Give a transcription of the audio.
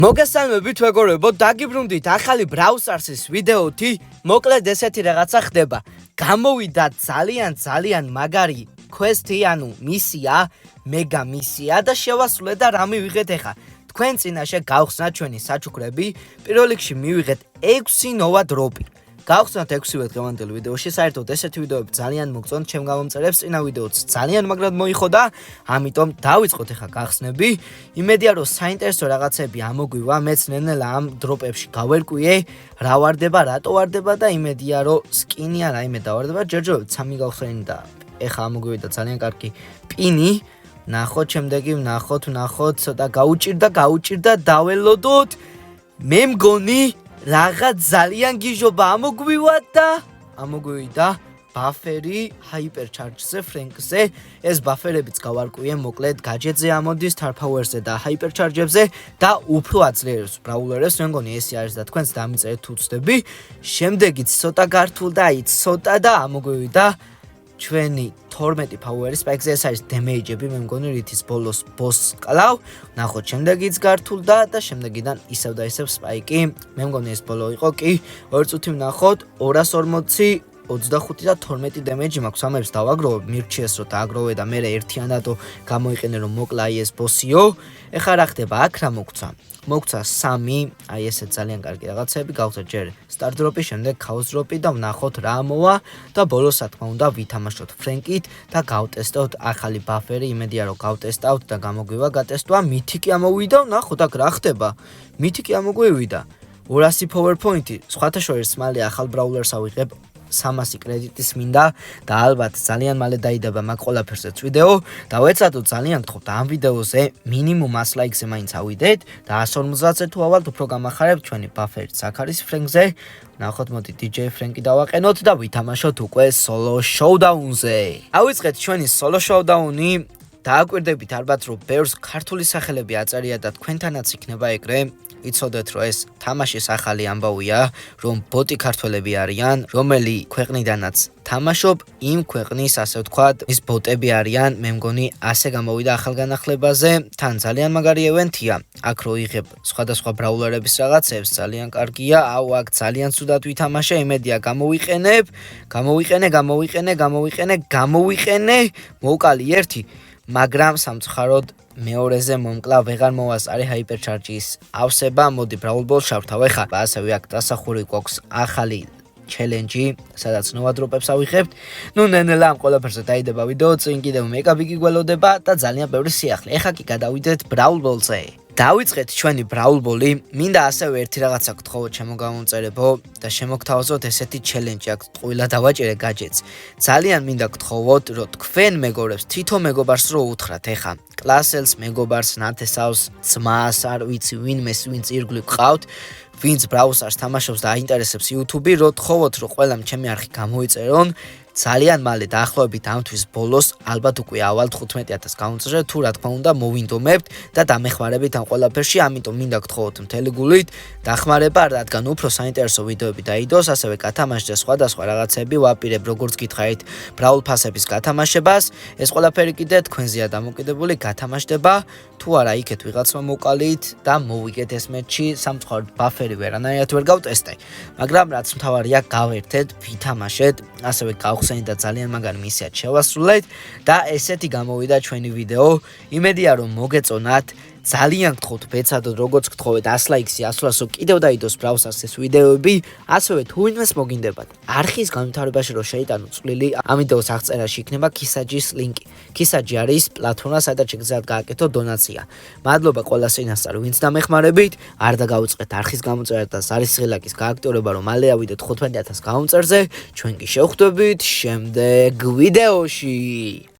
მოგესალმებით მეგობრებო, დაგიბრუნდით ახალი Brawl Stars-ის ვიდეოთი. მოკლედ ესეთი რაღაცა ხდება. გამოვიდა ძალიან მაგარი quest-ი, ანუ მისია, მეგა მისია და შევასრულეთ და რა მივიღეთ ახლა. თქვენ წინაშე გავხსნათ ჩვენი საჩუქრები. პირველ რიგში მივიღეთ 6 ნოვა დროპი. გავხსნათ 6-ვე დღევანდელ ვიდეოში. საერთოდ ესეთი ვიდეოები ძალიან მოგწონთ ჩემ გამომწერებს. წინა ვიდეოც ძალიან მაგრად მოიხო და ამიტომ დავიწყოთ ახლა გახსნები. იმედია რომ საინტერესო რაღაცები ამოგვივა. მეც ნენელა ამ დროპებში გავერკვიე, რა ვარდება, რატო ვარდება და იმედია რომ სკინი ან რაიმე დავარდება. ჯერჯერობით 3 გავხსენი და ახლა ამოგვივიდა ძალიან კარგი პინი. ნახოთ, შემდეგი ვნახოთ, ცოტა გაუჭირდა, დაველოდოთ. მე მგონი რაღაც ძალიან გიჟობა ამოგვივიდა ბაფერი ჰაიპერჩარჯზე ფრენკზე. ეს ბაფერებიც გავარკვიე მოკლედ გაჯეტზე ამოდის, Star Power-ზე და ჰაიპერჩარჯებზე და უფრო აძლიერებს ბრაულერებს. მე მგონი ესე არის და თქვენც დამიწერეთ თუ ვწდები. შემდეგიც ცოტა გართულდა, ცოტა და ამოგვივიდა ჩვენი 12 power-ის spike-ზე. ეს არის damage-ები, მე მგონი რითიც ბოლოს boss-ს კლავ. ნახოთ, შემდეგიც გართულდა და შემდეგიდან ისევ და ისევ spike-ი. მე მგონი ეს ბოლო იყო, კი. 2 წუთი ვნახოთ, 240 25 და 12 damage მაქვს. ამებს დავაგროვებ, მირჩიეს რომ დააგროვე და მე ერთიანადო გამოიყენე რომ მოკლა აი ეს boss-იო. ეხლა რა ხდება? აქ რა მოგცა 3, აი ესე ძალიან კარგი რაღაცები. გავხსნათ ჯერ star drop-ი, შემდეგ chaos drop-ი და ვნახოთ რა მოვა და ბოლოს რა თქმა უნდა ვითამაშოთ ფრენკით და გავტესტავთ ახალი ბაფერი. იმედია რომ გავტესტავთ და გამოგვივა გატესტვა. მითიკი ამოვიდა, ვნახოთ აქ რა ხდება. მითიკი ამოგვივიდა 200 power point-ი. სხვათა შორის მალე ახალ brawlers ავიღებ 300 კრედიტის მინდა და ალბათ ძალიან მალე დაიდება მაგ ყველაფერსეც ვიდეო და ვეცადოთ ძალიან გთხოვთ ამ ვიდეოზე მინიმუმ 100 ლაიქზე მაინც ავიდეთ და 150-ზე თუ ავალთ უფრო გამახარებთ ჩვენი ბაფერით აქ არის ფრენკზე. ნახოთ, მოდი DJ ფრენკი დავაყენოთ და ვითამაშოთ უკვე solo showdown-ზე. ავიწყეთ ჩვენი solo showdown-ი. დააკვირდებით ალბათ რომ ბევრს ქართული სახელები აწერია და თქვენთანაც იქნება ეგრე. იცოდეთ რომ ეს თამაშის ახალი ამბავია, რომ ბოტი ქართველები არიან, რომელი ქვეყნიდანაც თამაშობ, იმ ქვეყნის ასე ვთქვათ, ის ბოტები არიან. მე მგონი ასე გამოვიდა ახალ განახლებაზე. თან ძალიან მაგარი ევენთია. აქ რო იღებ სხვადასხვა ბრაულერების რაღაცებს, ძალიან კარგია. აუ, აქ ძალიან ცუდად ვითამაშე, იმედია გამოვიყენე. მოვკალი 1, მაგრამ სამწუხაროდ მეორეზე მომკლა, ვეღარ მოვასწარე ჰაიპერჩარჯის ავსება. მოდი Brawl Ball შავთავ. ეხლა ასევე აქ დასახური გვაქვს ახალი ჩელენჯი, სადაც ნოვა დროპებს ავიღებთ. ნუ ნენელა ამ ყველაფერზე დაიდება ვიდეო, წინ კიდევ მეკაბიკი გველოდება და ძალიან ბევრი სიახლე. ეხლა კი გადავიდეთ Brawl Ball-ზე. დავიწყეთ ჩვენი Brawl Ball-ი. მინდა ასევე ერთი რაღაცა გთხოვოთ ჩემო გამომწერებო და შემოგთავაზოთ ესეთი ჩელენჯი აქ ტყუილა დავაჭერე გაჯეტს. ძალიან მინდა გთხოვოთ რომ თქვენ მეგობრებს თვითონ მეგობარს რო უთხრათ ეხა კლასელს, მეგობარს, ნათესავს, ძმას, არ ვიცი ვინმეს, ვინც ირგვლივ ყავთ, ვინც Brawl Stars თამაშობს და აინტერესებს YouTube-ი, რო თხოვოთ რომ ყველამ ჩემი არხი გამოიწერონ. ძალიან მალე დაახლოებით ამ თვის ბოლოს ალბათ უკვე ავალთ 15000 გამომწერე, თუ რა თქმა უნდა მოვინდომებთ და დამეხმარებით ამ ყველაფერში. ამიტომ მინდა გთხოვოთ მთელი გულით დახმარება, რადგან უფრო საინტერესო ვიდეოები დაიდოს, ასევე გათამაშდე სხვადასხვა რაღაცები, ვაპირებ როგორც გითხარით Brawl Pass-ების გათამაშებას. ეს ყველაფერი კიდე თქვენზეა დამოკიდებული, გათამაშდება თუ არა იქეთ ვიღაცმა მოვყალით და მოვიგეთ ეს მეთში. სამწუხაროდ ბაფერი ვერანაირად ვერ გავტესტე, მაგრამ რაც მთავარია გავერთეთ, ვითამაშეთ, ასევე გავხსენით და ძალიან მაგარი მისიად შევასრულეთ და ესეთი გამოვიდა ჩვენი ვიდეო. იმედია რომ მოგეწონათ. ძალიან გთხოვთ ვეცადოთ როგორც გთხოვეთ 100 ლაიქსი 100-ს რომ კიდევ დაიდოს Brawl Stars-ის ვიდეოები. ასევე თუ ვინმეს მოგინდებათ არხის განვითარებაში რომ შეიტანო წვლილი, ამ ვიდეოს აღწერაში იქნება KISAJI-ის ლინკი. KISAJI არის პლატფორმა, სადაც შეგიძლიათ გააკეთოთ დონაცია. მადლობა ყველა წინასწარ ვინც დამეხმარებით. არ დაგავიწყეთ არხის გამოწერა და ზარისხილაკის გააქტიურება რომ მალე ავიდეთ 15000 გამომწერზე. ჩვენ კი შევხვდებით შემდეგ ვიდეოში.